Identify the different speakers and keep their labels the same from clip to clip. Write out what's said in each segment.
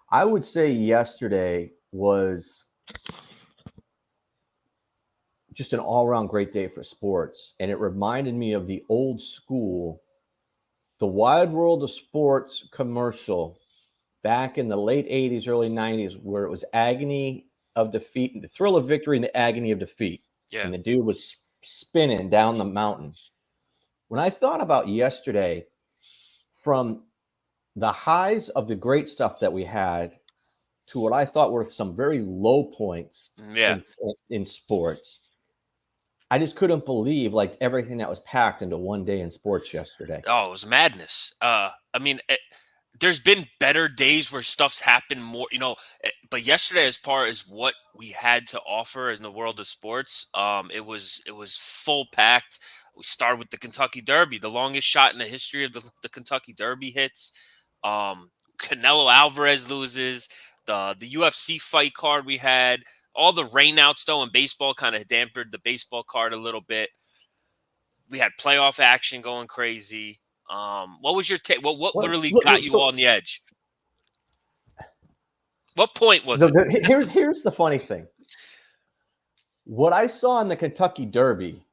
Speaker 1: I would say yesterday was just an all-around great day for sports, and it reminded me of the old school, the Wide World of Sports commercial back in the late 80s, early 90s, where it was agony of defeat, the thrill of victory and the agony of defeat.
Speaker 2: Yeah.
Speaker 1: And the dude was spinning down the mountain. When I thought about yesterday, from the highs of the great stuff that we had to what I thought were some very low points
Speaker 2: Yeah.
Speaker 1: in sports, I just couldn't believe like everything that was packed into one day in sports yesterday.
Speaker 2: Oh, it was madness. There's been better days where stuff's happened more, but yesterday, as far as what we had to offer in the world of sports, it was full packed. We started with the Kentucky Derby, the longest shot in the history of the Kentucky Derby hits. Canelo Alvarez loses. The UFC fight card we had. All the rainouts though in baseball kind of dampened the baseball card a little bit. We had playoff action going crazy. What was your take? What really got you on the edge? What point was it?
Speaker 1: Here's the funny thing. What I saw in the Kentucky Derby,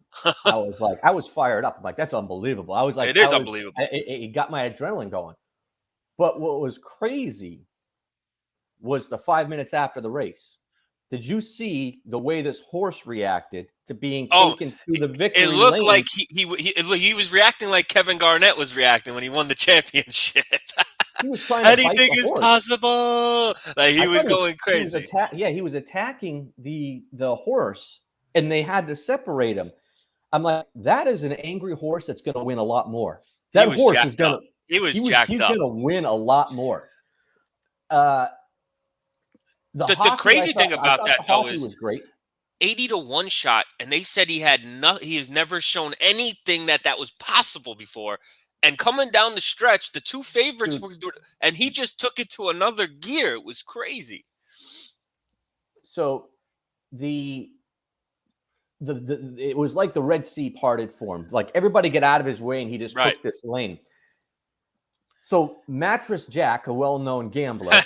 Speaker 1: I was fired up. I'm like, that's unbelievable. I was like,
Speaker 2: it is unbelievable.
Speaker 1: It got my adrenaline going. But what was crazy was the 5 minutes after the race. Did you see the way this horse reacted to being taken to the victory lane?
Speaker 2: It looked like he was reacting like Kevin Garnett was reacting when he won the championship.
Speaker 1: He was trying to
Speaker 2: anything is possible. Like he was going crazy.
Speaker 1: He was attacking the horse, and they had to separate him. I'm like, that is an angry horse that's going to win a lot more. That horse is going to.
Speaker 2: He's going
Speaker 1: to win a lot more.
Speaker 2: The crazy thing about that though is
Speaker 1: was great.
Speaker 2: 80-1 shot, and they said he had he has never shown anything that was possible before. And coming down the stretch, the two favorites were doing, and he just took it to another gear. It was crazy.
Speaker 1: So it was like the Red Sea parted for him. Like everybody get out of his way, and he just took this lane. So Mattress Jack, a well-known gambler,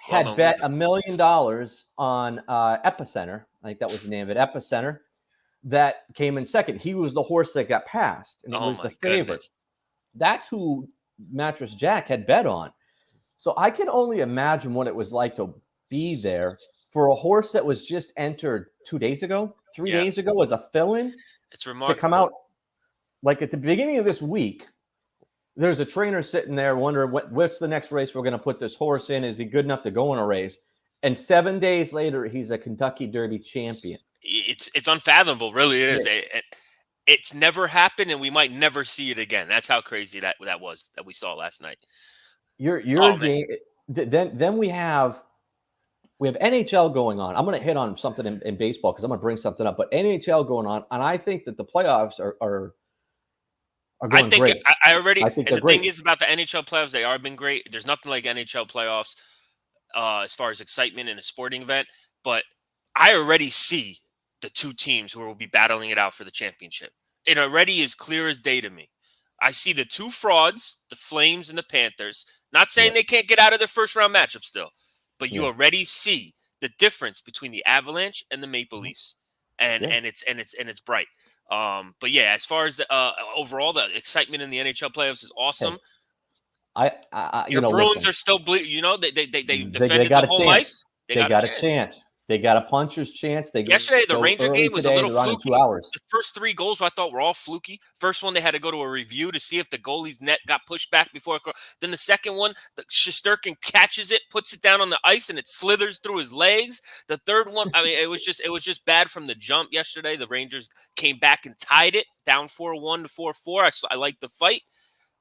Speaker 1: had bet $1 million on Epicenter. I think that was the name of it, Epicenter. That came in second. He was the horse that got passed, and it was the favorite.
Speaker 2: Goodness.
Speaker 1: That's who Mattress Jack had bet on. So I can only imagine what it was like to be there for a horse that was just entered 2 days ago, 3 days ago as a fill-in.
Speaker 2: It's remarkable.
Speaker 1: To come out like at the beginning of this week. There's a trainer sitting there wondering what's the next race we're going to put this horse in. Is he good enough to go in a race? And 7 days later, he's a Kentucky Derby champion.
Speaker 2: It's unfathomable, really. It is. It's never happened, and we might never see it again. That's how crazy that was that we saw last night.
Speaker 1: Your game. Then we have NHL going on. I'm going to hit on something in baseball because I'm going to bring something up. But NHL going on, and I think that the playoffs are going great.
Speaker 2: I think the thing is about the NHL playoffs, they are been great. There's nothing like NHL playoffs as far as excitement in a sporting event. But I already see the two teams who will be battling it out for the championship. It already is clear as day to me. I see the two frauds, the Flames and the Panthers. Not saying they can't get out of their first round matchup still, but you already see the difference between the Avalanche and the Maple Leafs, and it's bright. But yeah, as far as overall, the excitement in the NHL playoffs is awesome.
Speaker 1: Your
Speaker 2: Bruins are still they defended the home ice.
Speaker 1: They got a chance. They got a puncher's chance.
Speaker 2: Yesterday, the Ranger game was a little fluky.
Speaker 1: 2 hours.
Speaker 2: The first 3 goals I thought were all fluky. First one, they had to go to a review to see if the goalie's net got pushed back before. Then the second one, Shesterkin catches it, puts it down on the ice, and it slithers through his legs. The third one, I mean, it was just bad from the jump yesterday. The Rangers came back and tied it, down 4-1 to 4-4. I like the fight,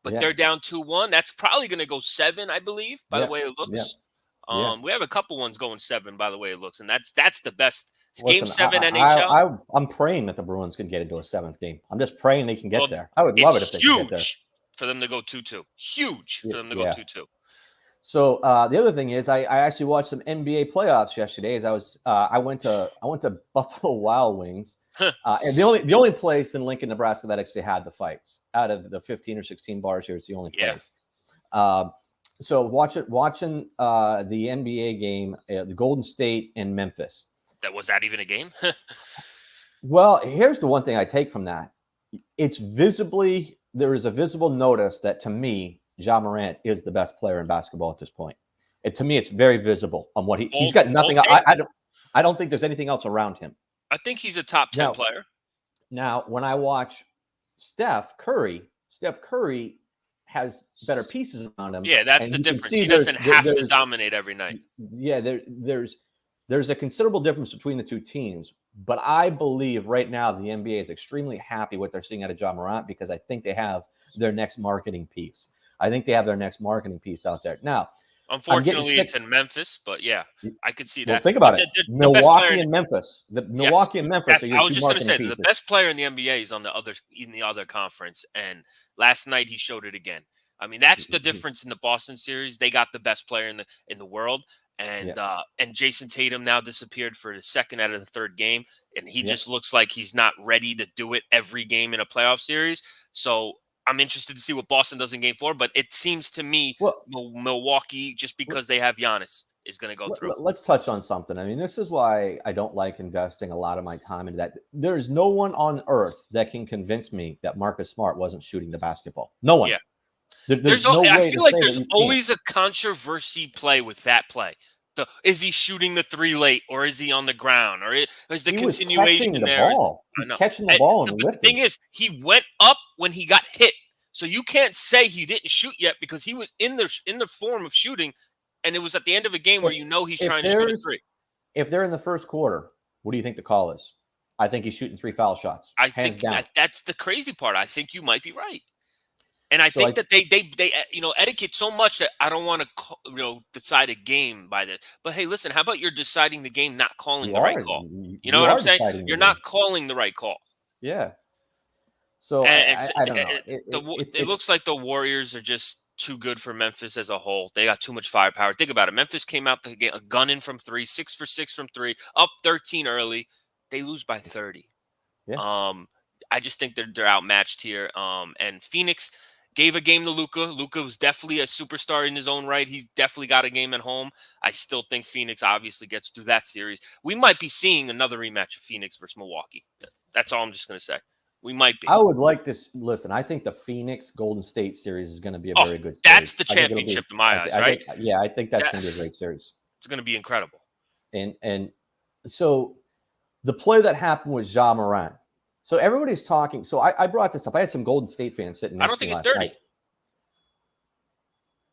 Speaker 2: but they're down 2-1. That's probably going to go 7, I believe, by the way it looks. We have a couple ones going 7, by the way it looks, and that's the best. Game 7 NHL.
Speaker 1: I'm praying that the Bruins can get into a 7th game. I'm just praying they can get there. I would love it if they could get there.
Speaker 2: For them to go 2-2. Huge for them to go 2-2.
Speaker 1: So the other thing is, I actually watched some NBA playoffs yesterday. As I went to Buffalo Wild Wings, and the only place in Lincoln, Nebraska that actually had the fights out of the 15 or 16 bars here. It's the only place. So watching the NBA game, the Golden State and Memphis.
Speaker 2: Was that even a game?
Speaker 1: Well, here's the one thing I take from that. There is a visible notice that, to me, Ja Morant is the best player in basketball at this point. To me, it's very visible on what he's got. Nothing. I don't think there's anything else around him.
Speaker 2: I think he's a top 10 player.
Speaker 1: Now, when I watch Steph Curry has better pieces around him.
Speaker 2: Yeah, that's the difference. He doesn't have to dominate every night.
Speaker 1: Yeah, there's a considerable difference between the two teams. But I believe right now the NBA is extremely happy what they're seeing out of Ja Morant, because I think they have their next marketing piece. I think they have their next marketing piece out there. Now,
Speaker 2: unfortunately, it's in Memphis, but yeah, I could see that.
Speaker 1: Well, think about it. Milwaukee and Memphis. Milwaukee and Memphis.
Speaker 2: I was just going to say the best player in the NBA is in the other conference, and last night he showed it again. I mean, that's the difference in the Boston series. They got the best player in the world, and Jason Tatum now disappeared for the second out of the third game, and he just looks like he's not ready to do it every game in a playoff series. So I'm interested to see what Boston does in Game 4, but it seems to me Milwaukee, just because they have Giannis, is going to go through.
Speaker 1: Let's touch on something. I mean, this is why I don't like investing a lot of my time into that. There is no one on earth that can convince me that Marcus Smart wasn't shooting the basketball. No one.
Speaker 2: Yeah.
Speaker 1: There's no way
Speaker 2: I feel like there's always a controversy play with that play. Is he shooting the three late, or is he on the ground, or is the continuation there?
Speaker 1: I know. Catching the ball and
Speaker 2: the thing is, he went up when he got hit, so you can't say he didn't shoot yet, because he was in the form of shooting, and it was at the end of a game where he's trying to shoot a three.
Speaker 1: If they're in the first quarter, what do you think the call is? I think he's shooting 3 foul shots.
Speaker 2: I think that's the crazy part. I think you might be right. And I think that they etiquette so much that I don't want to decide a game by this. But hey, listen, how about you're deciding the game, not calling the right call? You know what I'm saying? You're not calling the right call.
Speaker 1: Yeah. So I don't know.
Speaker 2: It looks like the Warriors are just too good for Memphis as a whole. They got too much firepower. Think about it. Memphis came out the game gunning from three, 6 for 6 from three, up 13 early. They lose by 30.
Speaker 1: Yeah.
Speaker 2: I just think they're outmatched here. And Phoenix gave a game to Luka. Luka was definitely a superstar in his own right. He's definitely got a game at home. I still think Phoenix obviously gets through that series. We might be seeing another rematch of Phoenix versus Milwaukee. That's all I'm just going to say. We might be.
Speaker 1: I would like to listen. I think the Phoenix Golden State series is going to be a very good series.
Speaker 2: That's the championship in my eyes, right?
Speaker 1: I think that's going to be a great series.
Speaker 2: It's going to be incredible.
Speaker 1: And so the play that happened was Ja Morant. So everybody's talking. So I brought this up. I had some Golden State fans sitting next to me last night. I don't think it's dirty.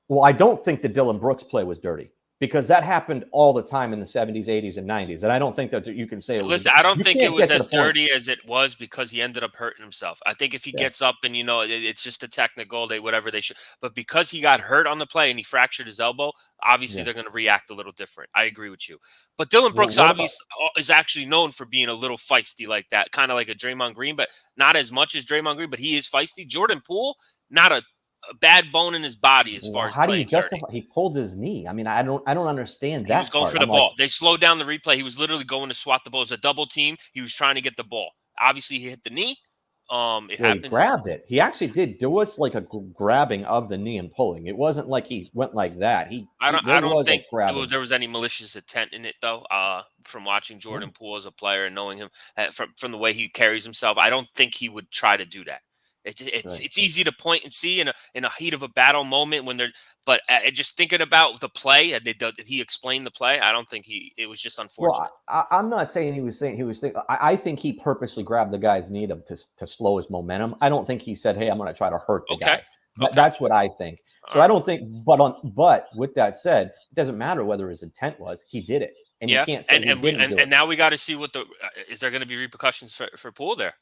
Speaker 1: Well, I don't think the Dillon Brooks play was dirty, because that happened all the time in the 70s, 80s, and 90s. And I don't think that you can say it was.
Speaker 2: Listen, I don't think it was as dirty as it was, because he ended up hurting himself. I think if he gets up and, it's just a technical, whatever they should. But because he got hurt on the play and he fractured his elbow, obviously they're going to react a little different. I agree with you. But Dillon Brooks is actually known for being a little feisty like that, kind of like a Draymond Green, but not as much as Draymond Green, but he is feisty. Jordan Poole, not a bad bone in his body as far as
Speaker 1: how do you justify? He pulled his knee. I mean, I don't understand that.
Speaker 2: He was going for the ball. They slowed down the replay. He was literally going to swat the ball. It was a double team. He was trying to get the ball. Obviously, he hit the knee. He
Speaker 1: grabbed it. He actually did. There was like a grabbing of the knee and pulling. It wasn't like he went like that. I don't
Speaker 2: think there was any malicious intent in it, though. From watching Jordan Poole as a player and knowing him from the way he carries himself, I don't think he would try to do that. It's easy to point and see in a heat of a battle moment when they're. But just thinking about the play, did he explain the play? I don't think it was just unfortunate.
Speaker 1: Well, I'm not saying he was thinking. I think he purposely grabbed the guy's knee to slow his momentum. I don't think he said, "Hey, I'm going to try to hurt the guy." That's what I think. So I don't think. But with that said, it doesn't matter whether his intent was. He did it, and you can't say
Speaker 2: and now we got to see what is there going to be repercussions for Poole there.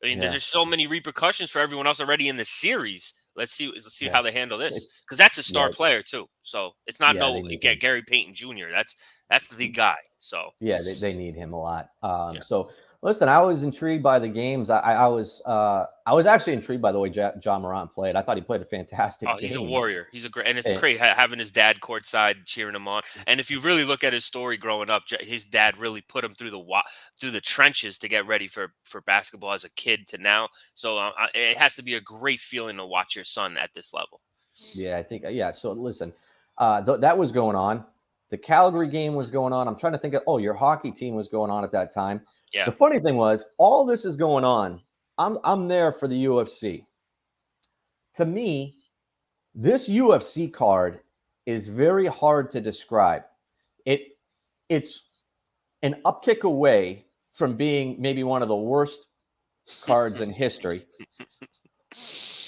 Speaker 2: I mean, there's so many repercussions for everyone else already in the series. Let's see how they handle this, because that's a star player too. So it's not Gary Payton Jr. That's the guy. So
Speaker 1: they need him a lot. So listen, I was intrigued by the games. I was actually intrigued by the way Ja Morant played. I thought he played a fantastic game.
Speaker 2: He's a warrior. He's and it's great having his dad courtside cheering him on. And if you really look at his story growing up, his dad really put him through the trenches to get ready for basketball as a kid to now. So it has to be a great feeling to watch your son at this level.
Speaker 1: Yeah, I think. So listen, That was going on. The Calgary game was going on. I'm trying to think of, your hockey team was going on at that time.
Speaker 2: Yeah.
Speaker 1: The funny thing was, all this is going on. I'm there for the UFC. To me, this UFC card is very hard to describe. It's an upkick away from being maybe one of the worst cards in history,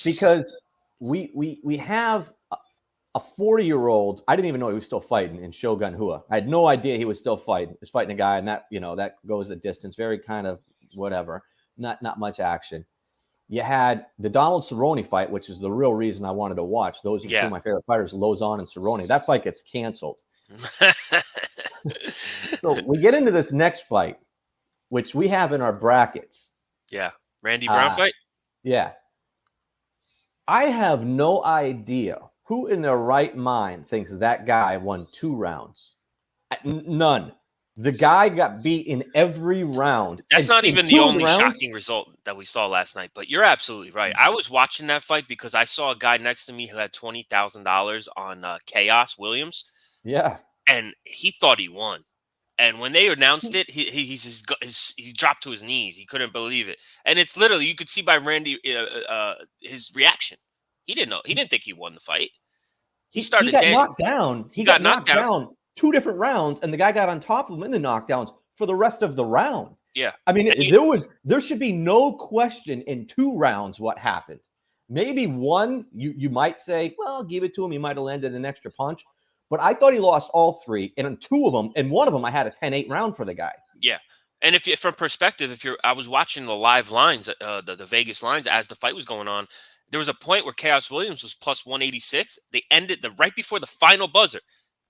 Speaker 1: because we have a 40-year-old. I didn't even know he was still fighting in Shogun Rua. I had no idea he was still fighting. He was fighting a guy, and that goes the distance. Very kind of whatever. Not much action. You had the Donald Cerrone fight, which is the real reason I wanted to watch. Those are two of my favorite fighters, Lozon and Cerrone. That fight gets canceled. So we get into this next fight, which we have in our brackets.
Speaker 2: Yeah. Randy Brown fight?
Speaker 1: Yeah. I have no idea who in their right mind thinks that guy won 2 rounds. None. The guy got beat in every round.
Speaker 2: That's not even the only shocking result that we saw last night, but you're absolutely right. I was watching that fight because I saw a guy next to me who had $20,000 on Chaos Williams.
Speaker 1: Yeah.
Speaker 2: And he thought he won. And when they announced it, he dropped to his knees. He couldn't believe it. And it's literally, you could see by Randy his reaction. He didn't know. He didn't think he won the fight. He got
Speaker 1: knocked down. He got knocked down 2 different rounds, and the guy got on top of him in the knockdowns for the rest of the round.
Speaker 2: Yeah.
Speaker 1: I mean, there should be no question in 2 rounds what happened. Maybe one, you might say, well, give it to him. He might have landed an extra punch. But I thought he lost all 3, and in 2 of them, and one of them, I had a 10-8 round for the guy.
Speaker 2: Yeah, and from perspective, I was watching the live lines, the Vegas lines as the fight was going on. There was a point where Chaos Williams was plus 186. They ended right before the final buzzer,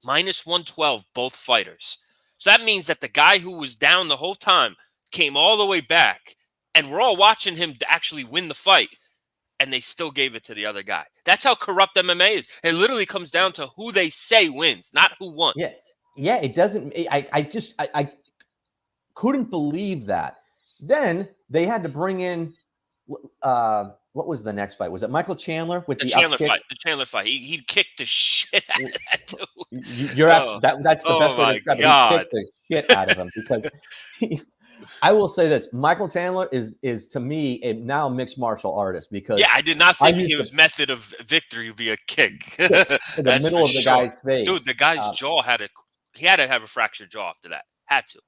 Speaker 2: minus 112, both fighters. So that means that the guy who was down the whole time came all the way back, and we're all watching him actually win the fight. And they still gave it to the other guy. That's how corrupt MMA is. It literally comes down to who they say wins, not who won.
Speaker 1: Yeah. It doesn't. I couldn't believe that. Then they had to bring in. What was the next fight? Was it Michael Chandler with the
Speaker 2: Chandler fight? The Chandler fight. He kicked the shit out of that dude.
Speaker 1: That's the best way to describe it. He kicked the shit out of him because. I will say this: Michael Chandler is to me now a mixed martial artist because
Speaker 2: I did not think his method of victory would be a kick
Speaker 1: in the middle of the guy's face.
Speaker 2: Dude, the guy's jaw had to have a fractured jaw after that. Had to.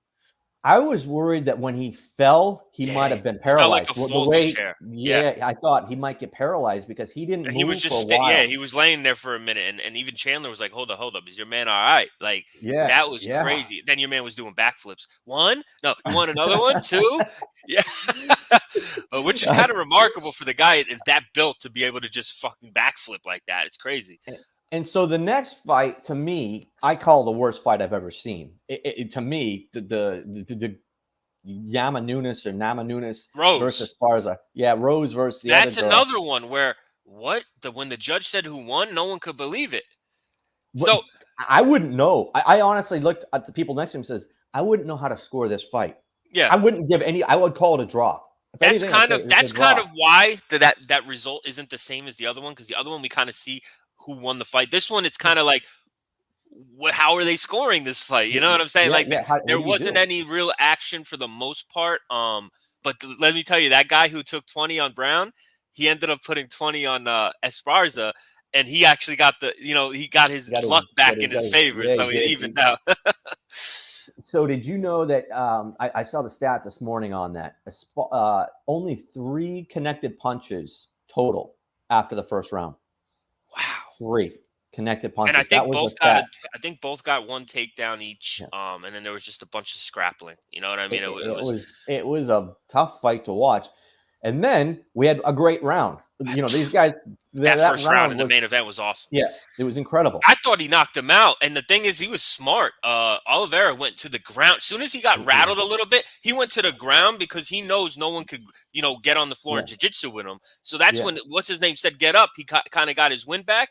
Speaker 1: I was worried that when he fell, he might have been paralyzed.
Speaker 2: Felt like a folding chair.
Speaker 1: Yeah, I thought he might get paralyzed because he didn't move
Speaker 2: he was just
Speaker 1: for a while.
Speaker 2: He was laying there for a minute, and even Chandler was like, "Hold up, is your man all right?" Like, that was crazy. Then your man was doing backflips. 1? No, you want another one? 2? Yeah, which is kind of remarkable for the guy that built to be able to just fucking backflip like that. It's crazy.
Speaker 1: And so the next fight, to me, I call the worst fight I've ever seen. To me, the Nama Nunes
Speaker 2: Rose
Speaker 1: versus Esparza. Yeah, Rose versus the
Speaker 2: That's
Speaker 1: other girl.
Speaker 2: another one where when the judge said who won, no one could believe it. So
Speaker 1: I wouldn't know. I honestly looked at the people next to him and says, I wouldn't know how to score this fight.
Speaker 2: Yeah.
Speaker 1: I wouldn't give any. I would call it a draw.
Speaker 2: That's kind of why that result isn't the same as the other one, because the other one we kind of see who won the fight. This one, it's kind of like, how are they scoring this fight? You know what I'm saying? There wasn't any real action for the most part. But let me tell you, that guy who took 20 on Brown, he ended up putting 20 on Esparza, and he actually got he got his luck back in his favor, so it evened out.
Speaker 1: So did you know that I saw the stat this morning on that? Only 3 connected punches total after the first round.
Speaker 2: Wow. 3
Speaker 1: connected punches.
Speaker 2: And I think both got 1 takedown each. Yeah. And then there was just a bunch of scrappling. You know what I mean?
Speaker 1: It was a tough fight to watch. And then we had a great round. These guys.
Speaker 2: that first round in the main event was awesome.
Speaker 1: Yeah, it was incredible.
Speaker 2: I thought he knocked him out. And the thing is, he was smart. Oliveira went to the ground. As soon as he got rattled a little bit, he went to the ground because he knows no one could, get on the floor and jiu-jitsu with him. So that's when, what's his name, said get up. He kind of got his win back.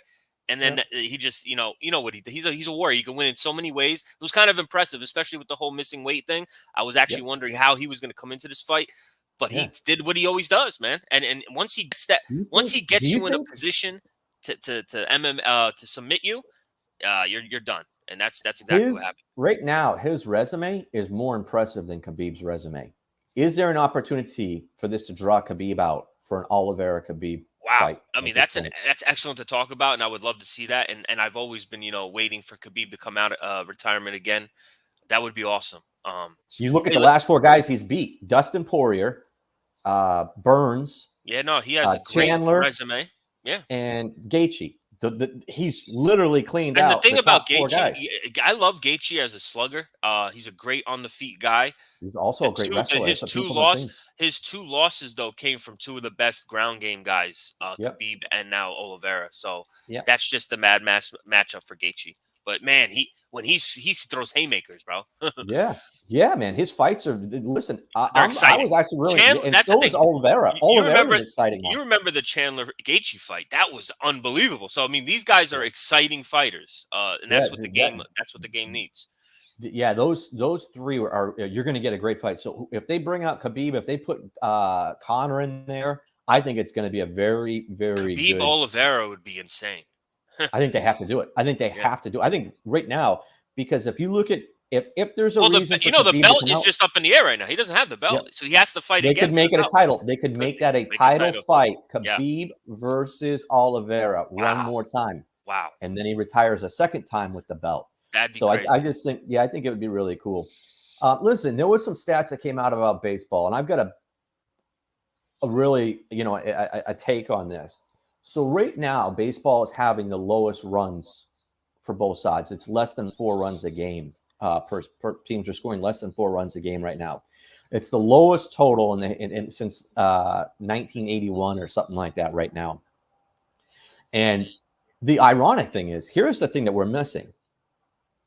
Speaker 2: And then he just, what he did. He's a warrior. He can win in so many ways. It was kind of impressive, especially with the whole missing weight thing. I was actually wondering how he was going to come into this fight. But he did what he always does, man. And once he gets you in a position to submit you, you're done. And that's exactly what happened.
Speaker 1: Right now, his resume is more impressive than Khabib's resume. Is there an opportunity for this to draw Khabib out for an Oliveira Khabib fight?
Speaker 2: I mean, that's excellent to talk about, and I would love to see that. And I've always been, waiting for Khabib to come out of retirement again. That would be awesome.
Speaker 1: You look at the last 4 guys he's beat: Dustin Poirier, Burns.
Speaker 2: Yeah, no, he has a great
Speaker 1: Chandler,
Speaker 2: resume. Yeah,
Speaker 1: and Gaethje. He's literally cleaned out.
Speaker 2: And the thing about Gaethje,
Speaker 1: I
Speaker 2: love Gaethje as a slugger. He's a great on the feet guy.
Speaker 1: He's also a great wrestler.
Speaker 2: His 2 losses though came from 2 of the best ground game guys, Khabib and now Oliveira. So that's just a mad matchup for Gaethje. But man, he throws haymakers, bro.
Speaker 1: yeah, man. His fights are exciting. I was actually really, and
Speaker 2: that's
Speaker 1: so was Oliveira. Oliveira was exciting.
Speaker 2: You remember the Chandler Gaethje fight? That was unbelievable. So I mean, these guys are exciting fighters, and that's what the game. That's what the game needs.
Speaker 1: Yeah, those 3 are you're going to get a great fight. So if they bring out Khabib, if they put Conor in there, I think it's going to be a very, very
Speaker 2: Khabib
Speaker 1: good.
Speaker 2: Oliveira would be insane.
Speaker 1: I think they have to do it. I think right now, because if you look at if there's a reason,
Speaker 2: the belt is just up in the air right now. He doesn't have the belt, so he has to fight again.
Speaker 1: They could make it a title. They could make that a title fight. Khabib versus Oliveira one more time.
Speaker 2: Wow.
Speaker 1: And then he retires a second time with the belt.
Speaker 2: That'd be crazy.
Speaker 1: I just think, I think it would be really cool. Listen, there was some stats that came out about baseball, and I've got a really, a take on this. So right now, baseball is having the lowest runs for both sides. It's less than 4 runs a game. Per teams are scoring less than 4 runs a game right now. It's the lowest total since 1981 or something like that right now. And the ironic thing is, here's the thing that we're missing.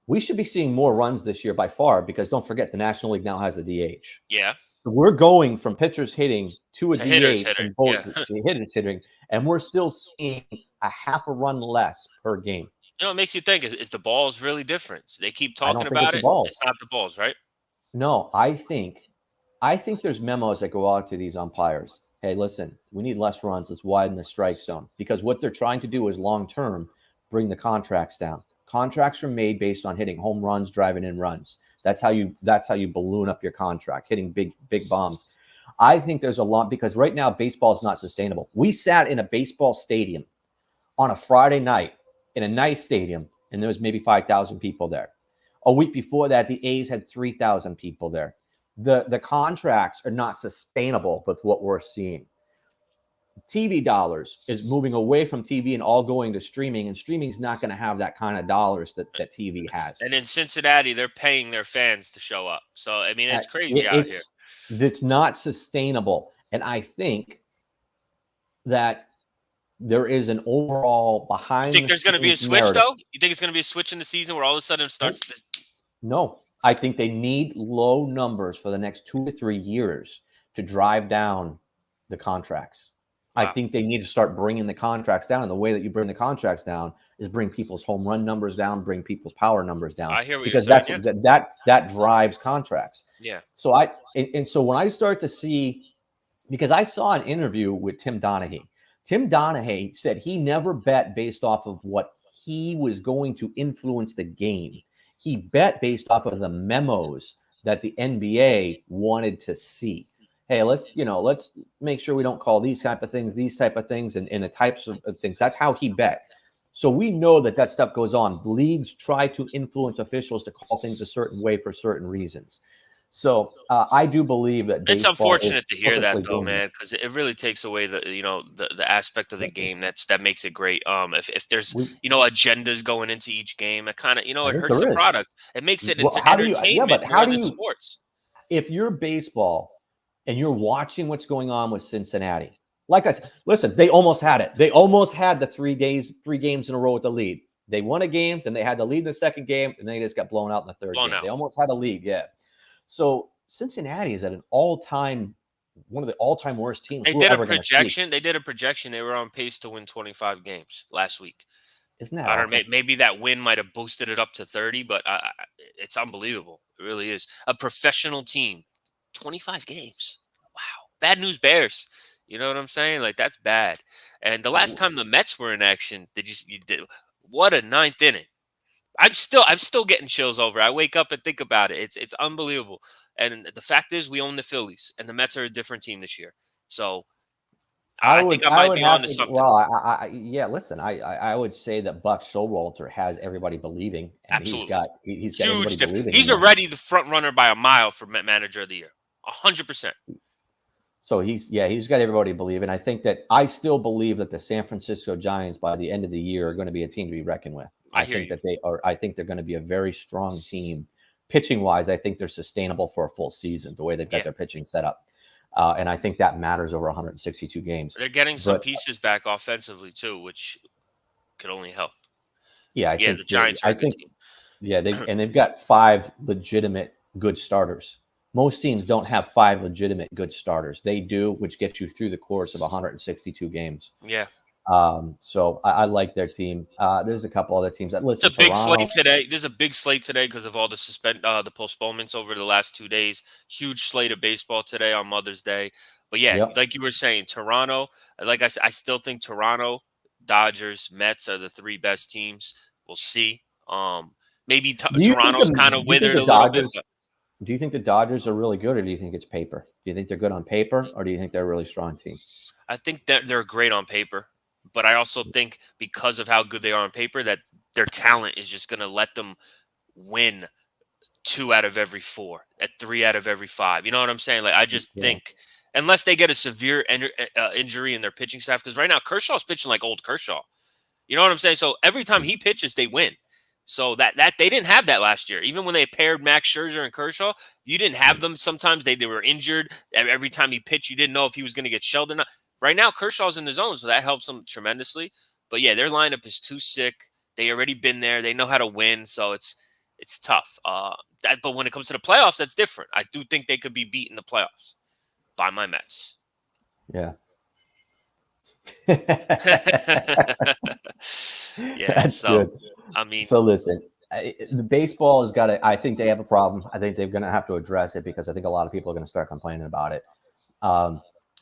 Speaker 1: We should be seeing more runs this year by far, because don't forget, the National League now has the DH.
Speaker 2: Yeah.
Speaker 1: We're going from pitchers hitting to a DH
Speaker 2: hitting.
Speaker 1: to hitters hitting, and we're still seeing a half a run less per game.
Speaker 2: It makes you think, is the balls really different? They keep talking about it. It's not the balls, right?
Speaker 1: No, I think there's memos that go out to these umpires. Hey, listen, we need less runs. Let's widen the strike zone, because what they're trying to do is long-term bring the contracts down. Contracts are made based on hitting home runs, driving in runs. That's how you balloon up your contract, hitting big bombs. I think there's a lot, because right now baseball is not sustainable. We sat in a baseball stadium on a Friday night in a nice stadium, and there was maybe 5,000 people there. A week before that, the A's had 3,000 people there. The contracts are not sustainable with what we're seeing. TV dollars is moving away from TV and all going to streaming, and streaming is not going to have that kind of dollars that TV has.
Speaker 2: And in Cincinnati, they're paying their fans to show up. So, I mean, it's crazy out here.
Speaker 1: It's not sustainable. And I think that there is an overall behind.
Speaker 2: You think there's going to be a switch, though? You think it's going to be a switch in the season where all of a sudden it starts to...
Speaker 1: No. I think they need low numbers for the next 2 to 3 years to drive down the contracts. Wow. I think they need to start bringing the contracts down. And the way that you bring the contracts down is bring people's home run numbers down, bring people's power numbers down.
Speaker 2: I hear what
Speaker 1: because
Speaker 2: you're saying,
Speaker 1: that drives contracts.
Speaker 2: Yeah.
Speaker 1: So so when I start to see, because I saw an interview with Tim Donaghy. Tim Donaghy said he never bet based off of what he was going to influence the game. He bet based off of the memos that the NBA wanted to see. Hey, let's make sure we don't call these type of things, and the types of things. That's how he bet. So we know that stuff goes on. Leagues try to influence officials to call things a certain way for certain reasons. So I do believe that
Speaker 2: it's unfortunate to hear that, though, man, because it really takes away the aspect of the game that makes it great. If there's agendas going into each game, it kind of it hurts the product. It makes it into entertainment rather than sports.
Speaker 1: If you're baseball and you're watching what's going on with Cincinnati, like I said, listen, they almost had it. They almost had the 3 games in a row with the lead. They won a game, then they had the lead in the second game, and then they just got blown out in the third game. They almost had a lead, yeah. So Cincinnati is at one of the all-time worst teams.
Speaker 2: They did a projection. They were on pace to win 25 games last week.
Speaker 1: Isn't that?
Speaker 2: I don't know. Maybe that win might have boosted it up to 30, but it's unbelievable. It really is. A professional team, 25 games. Wow. Bad news Bears. You know what I'm saying? Like, that's bad. And the last time the Mets were in action, what a ninth inning. I'm still getting chills over it. I wake up and think about it. It's unbelievable. And the fact is, we own the Phillies, and the Mets are a different team this year. So I think I
Speaker 1: I
Speaker 2: might
Speaker 1: would
Speaker 2: be
Speaker 1: have
Speaker 2: onto
Speaker 1: to.
Speaker 2: something.
Speaker 1: Well, yeah. Listen, I would say that Buck Showalter has everybody believing, and
Speaker 2: Absolutely.
Speaker 1: he's got everybody
Speaker 2: Huge difference.
Speaker 1: believing in
Speaker 2: He's
Speaker 1: him.
Speaker 2: already the front runner by a mile for manager of the year. 100%.
Speaker 1: So he's got everybody believing. I think that I still believe that the San Francisco Giants by the end of the year are going to be a team to be reckoned with.
Speaker 2: I hear
Speaker 1: think
Speaker 2: you.
Speaker 1: that they are. I think they're going to be a very strong team. Pitching wise, I think they're sustainable for a full season. The way they've got their pitching set up. And I think that matters over 162 games.
Speaker 2: They're getting some pieces back offensively too, which could only help.
Speaker 1: Yeah,
Speaker 2: the Giants are a good team.
Speaker 1: Yeah, they've got 5 legitimate good starters. Most teams don't have 5 legitimate good starters. They do, which gets you through the course of 162 games.
Speaker 2: Yeah.
Speaker 1: So I like their team. There's a couple other teams that listen.
Speaker 2: It's a big slate today. There's a big slate today because of all the postponements over the last 2 days. Huge slate of baseball today on Mother's Day. But yeah, like you were saying, Toronto. Like I said, I still think Toronto, Dodgers, Mets are the 3 best teams. We'll see. Maybe Toronto's kind of withered a little bit. But
Speaker 1: do you think the Dodgers are really good, or do you think it's paper? Do you think they're good on paper, or do you think they're a really strong team?
Speaker 2: I think that they're great on paper, but I also think because of how good they are on paper, that their talent is just going to let them win 2 out of every 4, at 3 out of every 5. You know what I'm saying? Like I just think, unless they get a severe injury in their pitching staff, because right now Kershaw's pitching like old Kershaw. You know what I'm saying? So every time he pitches, they win. So that they didn't have that last year. Even when they paired Max Scherzer and Kershaw, you didn't have them. Sometimes they were injured. Every time he pitched, you didn't know if he was going to get shelled or not. Right now, Kershaw's in the zone, so that helps them tremendously. But yeah, their lineup is too sick. They already been there. They know how to win, so it's tough. But when it comes to the playoffs, that's different. I do think they could be beat in the playoffs by my Mets.
Speaker 1: Yeah.
Speaker 2: Yeah,
Speaker 1: that's good.
Speaker 2: I mean,
Speaker 1: so listen, the baseball has got to. I think they have a problem. I think they're going to have to address it because I think a lot of people are going to start complaining about it.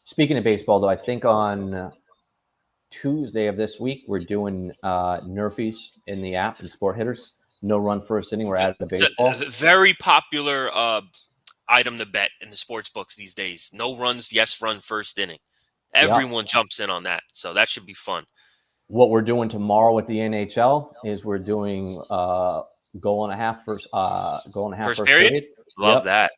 Speaker 1: Speaking of baseball, though, I think on Tuesday of this week we're doing Nerfies in the app and Sport Hitters. No run first inning. We're adding the baseball.
Speaker 2: It's a very popular item to bet in the sports books these days. No runs, yes run first inning. Everyone jumps in on that, so that should be fun.
Speaker 1: What we're doing tomorrow with the NHL is we're doing goal and a half first period.
Speaker 2: Love that.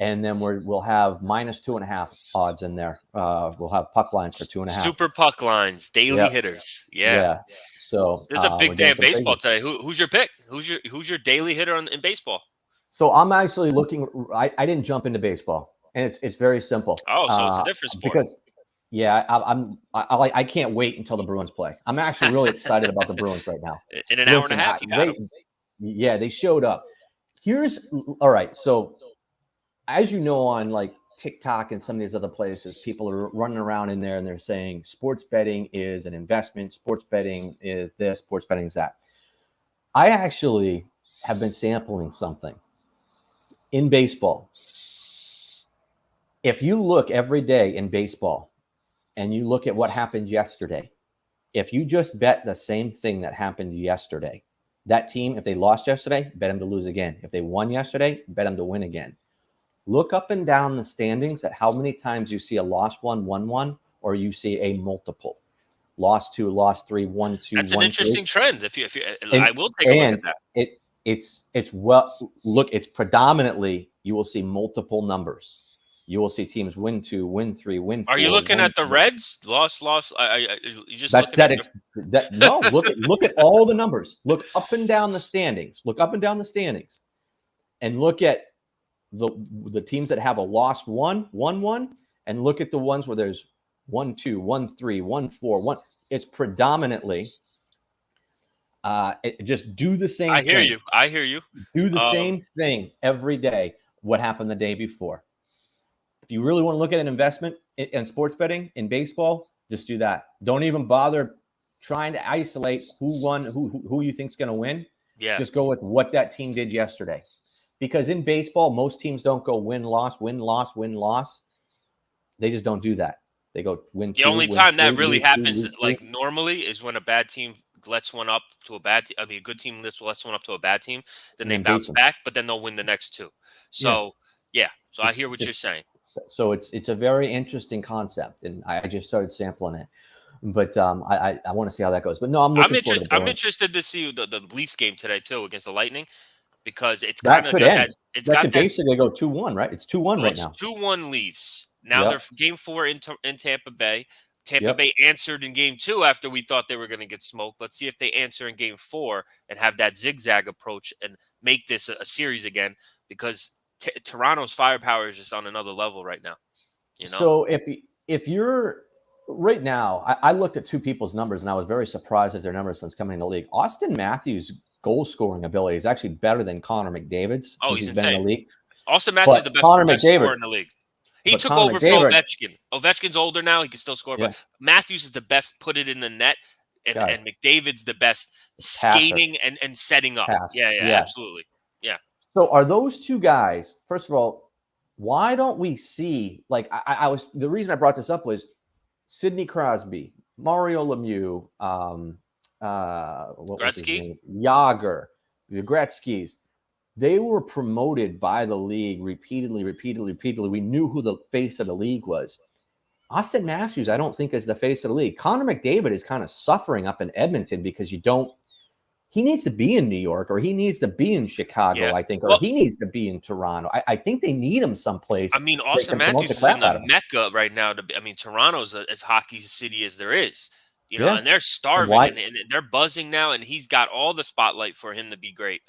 Speaker 1: And then we'll have -2.5 odds in there. We'll have puck lines for 2.5.
Speaker 2: Super puck lines, daily hitters. Yeah.
Speaker 1: So
Speaker 2: there's a big day of baseball today. Who's your pick? Who's your daily hitter in baseball?
Speaker 1: So I'm actually looking. I didn't jump into baseball, and it's very simple.
Speaker 2: Oh, so it's a different sport.
Speaker 1: Because I can't wait until the Bruins play. I'm actually really excited about the Bruins right now.
Speaker 2: In an hour and a half,
Speaker 1: they showed up. All right. So as you know, on like TikTok and some of these other places, people are running around in there and they're saying sports betting is an investment. Sports betting is this. Sports betting is that. I actually have been sampling something in baseball. If you look every day in baseball and you look at what happened yesterday, if you just bet the same thing that happened yesterday, that team, if they lost yesterday, bet them to lose again. If they won yesterday, bet them to win again. Look up and down the standings at how many times you see a lost 1, won 1, or you see a multiple. Lost 2, lost 3, 1, 2.
Speaker 2: That's an interesting trend. I will take a look at that.
Speaker 1: It's predominantly you will see multiple numbers. You will see teams win 2, win 3, win 4.
Speaker 2: Are you looking at the Reds? Lost. You just
Speaker 1: look at all the numbers. Look up and down the standings. And look at the teams that have a lost 1, won 1, and look at the ones where there's 1, 2, 1, 3, 1, 4, 1. It's predominantly just do the same thing.
Speaker 2: I hear you.
Speaker 1: Do the same thing every day. What happened the day before? If you really want to look at an investment in sports betting in baseball, just do that. Don't even bother trying to isolate who won, who you think is going to win.
Speaker 2: Yeah.
Speaker 1: Just go with what that team did yesterday. Because in baseball, most teams don't go win, loss, win, loss, win, loss. They just don't do that. They go win.
Speaker 2: The only time that really happens, like normally, is when a bad team lets one up to a bad team. I mean, a good team lets one up to a bad team, then
Speaker 1: And
Speaker 2: they
Speaker 1: then
Speaker 2: bounce
Speaker 1: beats 'em.
Speaker 2: back, but then they'll win the next two.
Speaker 1: Yeah.
Speaker 2: So yeah, so I
Speaker 1: It's
Speaker 2: hear what you're
Speaker 1: just
Speaker 2: saying.
Speaker 1: so it's a very interesting concept, and I just started sampling it. But I want to see how that goes. But no, I'm looking forward to
Speaker 2: I'm
Speaker 1: Bruins.
Speaker 2: interested to see the Leafs game today too against the Lightning, because it's kind
Speaker 1: That
Speaker 2: of
Speaker 1: could
Speaker 2: got
Speaker 1: end.
Speaker 2: it's
Speaker 1: That
Speaker 2: got
Speaker 1: could
Speaker 2: that.
Speaker 1: basically go 2-1, right? It's 2-1
Speaker 2: Well,
Speaker 1: right
Speaker 2: it's
Speaker 1: now.
Speaker 2: 2-1 Leafs. Now they're
Speaker 1: Yep.
Speaker 2: game 4 in Tampa Bay. Tampa
Speaker 1: Yep.
Speaker 2: Bay answered in game 2 after we thought they were going to get smoked. Let's see if they answer in game 4 and have that zigzag approach and make this a series again, because Toronto's firepower is just on another level right now. You know?
Speaker 1: So if you're right now, I looked at two people's numbers and I was very surprised at their numbers since coming in the league. Austin Matthews' goal scoring ability is actually better than Connor McDavid's
Speaker 2: Oh,
Speaker 1: since
Speaker 2: he's
Speaker 1: he's been in
Speaker 2: insane.
Speaker 1: the league.
Speaker 2: Austin Matthews is the best
Speaker 1: Connor
Speaker 2: best
Speaker 1: McDavid,
Speaker 2: scorer in the league. He
Speaker 1: but
Speaker 2: took
Speaker 1: Connor
Speaker 2: over for
Speaker 1: McDavid,
Speaker 2: Ovechkin. Ovechkin's older now; he can still score.
Speaker 1: yeah,
Speaker 2: But Matthews is the best put it in the net, and
Speaker 1: got it.
Speaker 2: and McDavid's the best
Speaker 1: Passer,
Speaker 2: skating and setting up.
Speaker 1: pass.
Speaker 2: Yeah,
Speaker 1: Yeah.
Speaker 2: absolutely. Yeah.
Speaker 1: So are those two guys, first of all, why don't we see, like, I was, the reason I brought this up was Sidney Crosby, Mario Lemieux, what was his
Speaker 2: Gretzky?
Speaker 1: name? Yager, the Gretzkys. They were promoted by the league repeatedly. We knew who the face of the league was. Austin Matthews, I don't think, is the face of the league. Connor McDavid is kind of suffering up in Edmonton because he needs to be in New York, or he needs to be in Chicago,
Speaker 2: Yeah.
Speaker 1: I think, or
Speaker 2: Well,
Speaker 1: he needs to be in Toronto. I think they need him someplace.
Speaker 2: I mean,
Speaker 1: that
Speaker 2: Austin
Speaker 1: can promote
Speaker 2: Matthews is
Speaker 1: crap
Speaker 2: in
Speaker 1: out
Speaker 2: the
Speaker 1: of him.
Speaker 2: mecca right now. I mean, Toronto's as hockey city as there is. You know,
Speaker 1: Yeah.
Speaker 2: and they're starving
Speaker 1: Why-
Speaker 2: and they're buzzing now, and he's got all the spotlight for him to be great.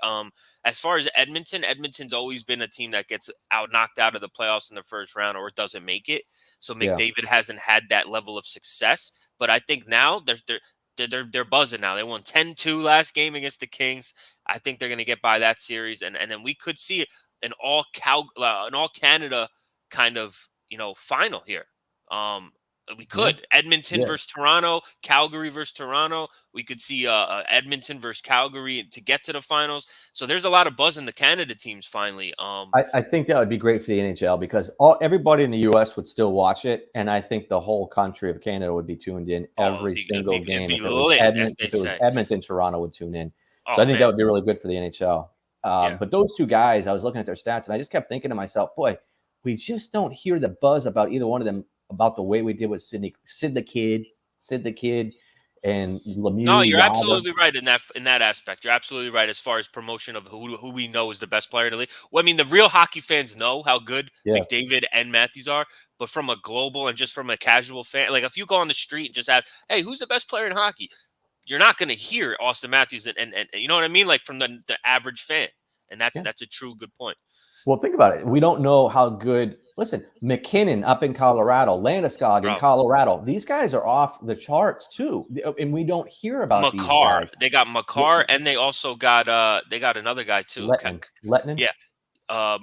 Speaker 2: As far as Edmonton's always been a team that gets knocked out of the playoffs in the first round or doesn't make it. So
Speaker 1: Yeah.
Speaker 2: McDavid hasn't had that level of success, but I think now they're buzzing now. They won 10-2 last game against the Kings. I think they're going to get by that series, and then we could see an all Canada kind of, you know, final here. We could Edmonton
Speaker 1: Yeah.
Speaker 2: versus Toronto, Calgary versus Toronto. We could see Edmonton versus Calgary to get to the finals. So there's a lot of buzz in the Canada teams finally.
Speaker 1: I think that would be great for the NHL because everybody in the U.S. would still watch it, and I think the whole country of Canada would be tuned in every single game. If it was Edmonton, Toronto would tune in. So I think that would be really good for the NHL. But those two guys, I was looking at their stats, and I just kept thinking to myself, boy, we just don't hear the buzz about either one of them about the way we did with Sid the Kid, and Lemieux.
Speaker 2: No, you're absolutely right in that aspect. You're absolutely right as far as promotion of who we know is the best player in the league. Well, I mean, the real hockey fans know how good McDavid and Matthews are, but from a global and just from a casual fan, like if you go on the street and just ask, "Hey, who's the best player in hockey?" You're not going to hear Austin Matthews, and you know what I mean, like from the average fan, and that's a true good point.
Speaker 1: Well, think about it. We don't know how good. Listen, McKinnon up in Colorado, Landeskog in Colorado. These guys are off the charts too, and we don't hear about these guys.
Speaker 2: They got Makar, and they also got another guy too.
Speaker 1: Lettinen.
Speaker 2: Yeah.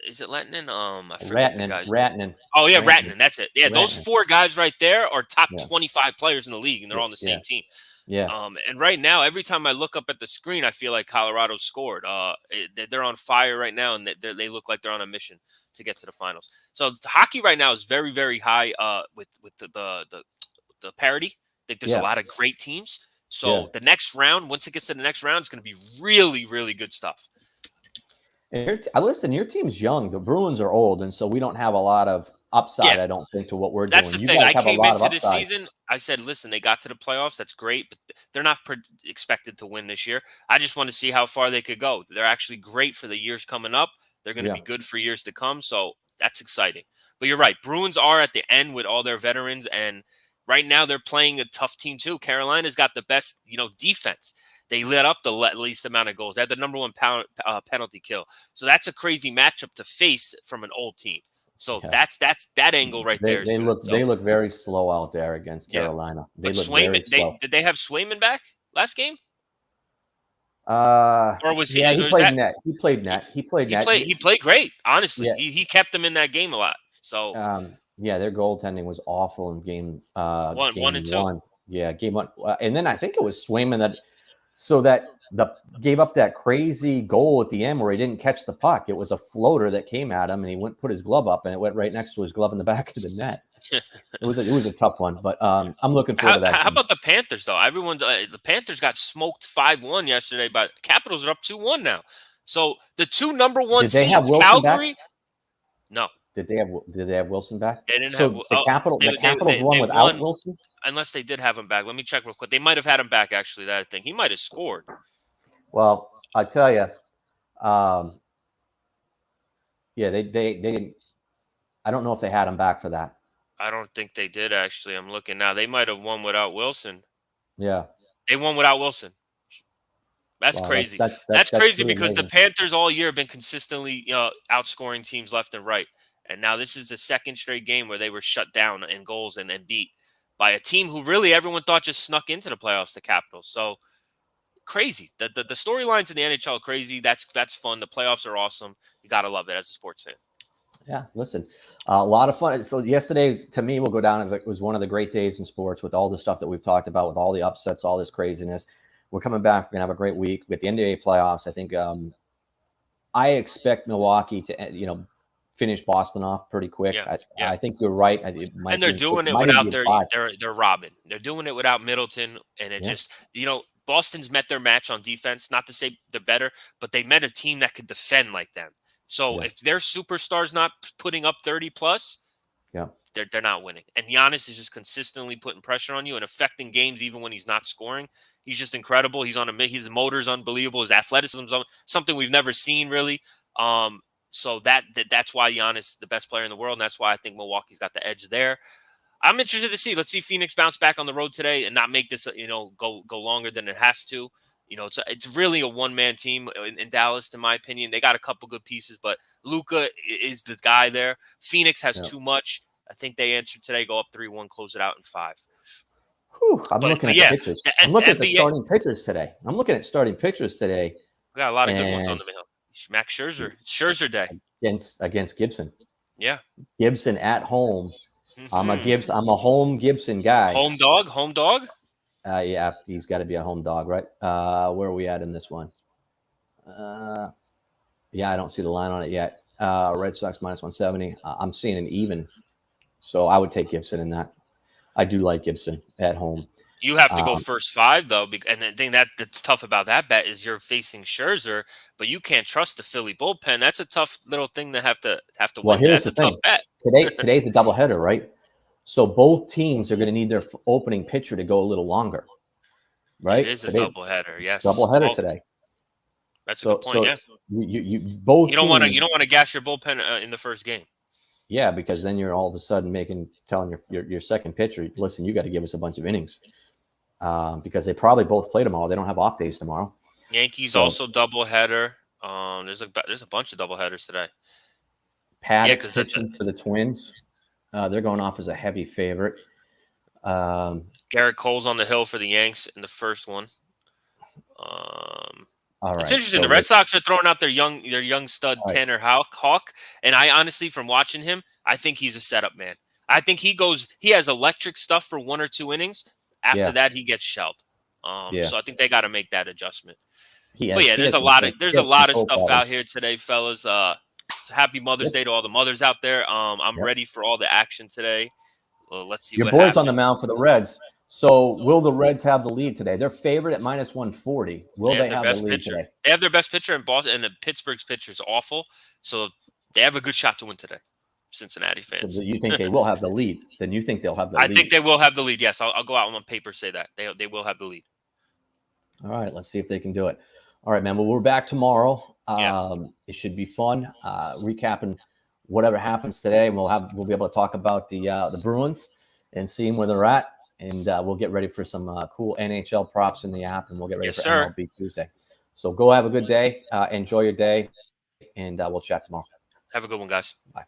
Speaker 2: Is it Lettinen? I
Speaker 1: forget the guy's name.
Speaker 2: Oh yeah, Ratnin. That's it. Yeah,
Speaker 1: Ratnin.
Speaker 2: Those four guys right there are top 25 players in the league, and they're on the same team.
Speaker 1: Yeah.
Speaker 2: And right now, every time I look up at the screen, I feel like Colorado's scored. They're on fire right now, and they look like they're on a mission to get to the finals. So hockey right now is very, very high. With the parity, I think there's a lot of great teams. So the next round, once it gets to the next round, it's going to be really, really good stuff.
Speaker 1: And listen, your team's young. The Bruins are old, and so we don't have a lot of upside, I don't think, to what we're doing.
Speaker 2: That's the thing. I came into this season, I said, listen, they got to the playoffs. That's great, but they're not expected to win this year. I just want to see how far they could go. They're actually great for the years coming up. They're going to be good for years to come, so that's exciting. But you're right. Bruins are at the end with all their veterans, and right now they're playing a tough team too. Carolina's got the best, defense. They let up the least amount of goals. They had the number one penalty kill. So that's a crazy matchup to face from an old team. So that's that angle right there.
Speaker 1: They look very slow out there against Carolina. They look very slow.
Speaker 2: Did they have Swayman back last game?
Speaker 1: Or
Speaker 2: was he?
Speaker 1: Yeah, he played net. He played net. He
Speaker 2: played great. Honestly, he kept them in that game a lot. So
Speaker 1: their goaltending was awful in game
Speaker 2: one and two.
Speaker 1: Yeah, game one, and then I think it was Swayman that gave up that crazy goal at the end where he didn't catch the puck. It was a floater that came at him, and he put his glove up, and it went right next to his glove in the back of the net. It was a tough one, but I'm looking forward to that.
Speaker 2: How about the Panthers though? Everyone, the Panthers got smoked 5-1 yesterday, but Capitals are up 2-1 now. So the two number one
Speaker 1: Did they
Speaker 2: seeds,
Speaker 1: have Wilson
Speaker 2: Calgary.
Speaker 1: back?
Speaker 2: No.
Speaker 1: Did they have Wilson back?
Speaker 2: They didn't
Speaker 1: so
Speaker 2: have
Speaker 1: the Capitals won without Wilson?
Speaker 2: Unless they did have him back. Let me check real quick. They might have had him back, actually, that I think. He might have scored.
Speaker 1: Well, I tell you, yeah, they I don't know if they had him back for that.
Speaker 2: I don't think they did, actually. I'm looking now. They might have won without Wilson.
Speaker 1: Yeah.
Speaker 2: They won without Wilson. That's crazy. That's crazy because
Speaker 1: amazing.
Speaker 2: The Panthers all year have been consistently outscoring teams left and right. And now this is the second straight game where they were shut down in goals and beat by a team who really everyone thought just snuck into the playoffs, the Capitals. So crazy. The storylines in the NHL are crazy. That's fun. The playoffs are awesome. You got to love it as a sports fan.
Speaker 1: Yeah, listen, a lot of fun. So yesterday, to me, will go down as it was one of the great days in sports with all the stuff that we've talked about, with all the upsets, all this craziness. We're coming back. We're going to have a great week with the NBA playoffs. I think I expect Milwaukee to, finish Boston off pretty quick.
Speaker 2: Yeah,
Speaker 1: I think you're right.
Speaker 2: And they're doing it without they're Robin. They're doing it without Middleton. And it just, Boston's met their match on defense. Not to say they're better, but they met a team that could defend like them. So if their superstar's not putting up 30 plus, they're not winning. And Giannis is just consistently putting pressure on you and affecting games even when he's not scoring. He's just incredible. His motor's unbelievable. His athleticism is something we've never seen really. So that's why Giannis is the best player in the world, and that's why I think Milwaukee's got the edge there. I'm interested to see. Let's see Phoenix bounce back on the road today and not make this go longer than it has to. It's really a one-man team in Dallas, in my opinion. They got a couple good pieces, but Luka is the guy there. Phoenix has too much. I think they answered today, go up 3-1, close it out in 5.
Speaker 1: I'm looking at the pictures. I'm looking at the starting pitchers today.
Speaker 2: We got a lot of good ones on the hill. Max Scherzer day
Speaker 1: against Gibson.
Speaker 2: Yeah,
Speaker 1: Gibson at home. I'm a home Gibson guy.
Speaker 2: Home dog.
Speaker 1: Yeah, he's got to be a home dog, right? Where are we at in this one? Yeah, I don't see the line on it yet. Red Sox minus 170. I'm seeing an even, so I would take Gibson in that. I do like Gibson at home.
Speaker 2: You have to go first 5 though, and the thing that's tough about that bet is you're facing Scherzer, but you can't trust the Philly bullpen. That's a tough little thing to have to win.
Speaker 1: Here's
Speaker 2: That's
Speaker 1: the thing.
Speaker 2: Tough bet.
Speaker 1: Today's a doubleheader, right? So both teams are going to need their opening pitcher to go a little longer, right?
Speaker 2: It is a doubleheader, yes.
Speaker 1: Doubleheader today.
Speaker 2: That's a good point. Yeah.
Speaker 1: You both. You don't want
Speaker 2: to gas your bullpen in the first game.
Speaker 1: Yeah, because then you're all of a sudden telling your second pitcher, listen, you got to give us a bunch of innings, because they probably both play tomorrow. They don't have off days tomorrow.
Speaker 2: Yankees also doubleheader. There's a bunch of doubleheaders today.
Speaker 1: Paddock pitching for the Twins. They're going off as a heavy favorite.
Speaker 2: Garrett Cole's on the hill for the Yanks in the first one.
Speaker 1: All right.
Speaker 2: It's interesting. The Red Sox are throwing out their young stud Tanner Houck, and I honestly, from watching him, I think he's a setup man. I think he has electric stuff for 1 or 2 innings. After that, he gets shelled. So I think they got to make that adjustment. There's a lot of stuff out here today, fellas. So happy Mother's Day to all the mothers out there. I'm ready for all the action today. Let's see. Your boy's happens.
Speaker 1: On the mound for the Reds. So will the Reds have the lead today? They're favored at minus 140. Will they have the lead today?
Speaker 2: They have their best pitcher in Boston, and Pittsburgh's pitcher is awful. So they have a good shot to win today. Cincinnati fans.
Speaker 1: So you think they will have the lead? Then you think they'll have the lead?
Speaker 2: I think they will have the lead. Yes, I'll go out on paper say that they will have the lead.
Speaker 1: All right, let's see if they can do it. All right, man. Well, we're back tomorrow. It should be fun. Recapping whatever happens today, and we'll be able to talk about the Bruins and seeing where they're at, and we'll get ready for some cool NHL props in the app, and we'll get ready for MLB Tuesday. So go have a good day. Enjoy your day, and we'll chat tomorrow.
Speaker 2: Have a good one, guys.
Speaker 1: Bye.